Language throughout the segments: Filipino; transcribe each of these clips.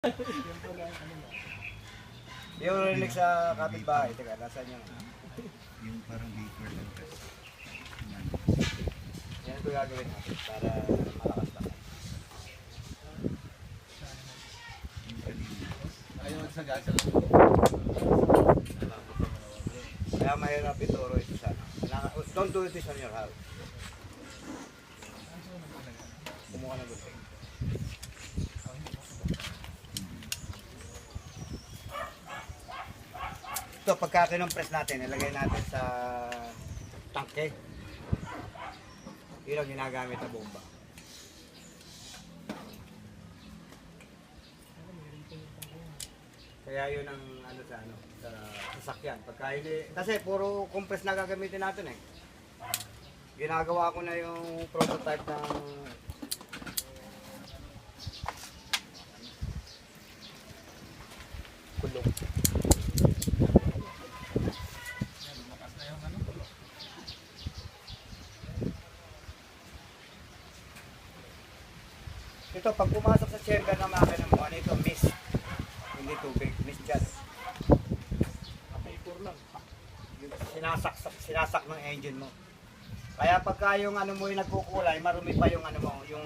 Yung rinig sa kapitbahay, teka, nasaan yung... Yung parang vapor lang kasi. Yan ko gagawin natin para malakas lang. Yung kanina. Ayaw sa gasa lang. Kaya mahirap ituro ito sa ano. Don't do this on your house. Kumuha na doon. Ito, pagka kinompress natin, ilagay natin sa tangke. Yun ang ginagamit na bomba. Kaya yun ang ano sa sasakyan. Pagka hindi, kasi puro compress na gagamitin natin eh. Ginagawa ko na yung prototype ng kulong. Lumakas na yung ano. Ito, pag pumasok sa chamber ng makina mo, ano ito? Mist. Hindi tubig, mist gas. Vapor lang. Yung sinasak ng engine mo. Kaya pagka yung ano mo yung nagkukulay, marumi pa yung ano mo, yung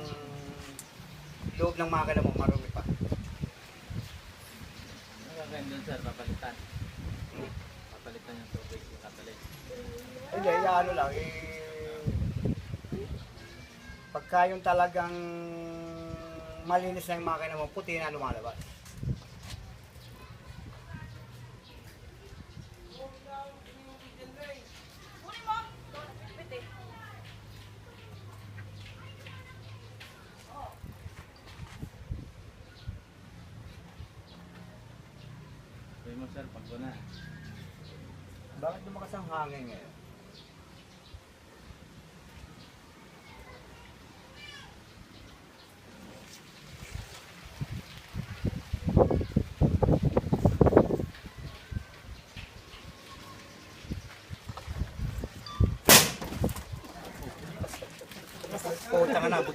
loob ng makina mo, marumi pa. Ang gagawin doon sir, papalitan. Papalitan yung tubig, katalit. Hindi, ano lang, pagka yung talagang malinis na yung makina mo, puti na lumalabas. Sabi mo sir, pag na. Bakit lumakas ang hangin ngayon? Puta ka na, buta.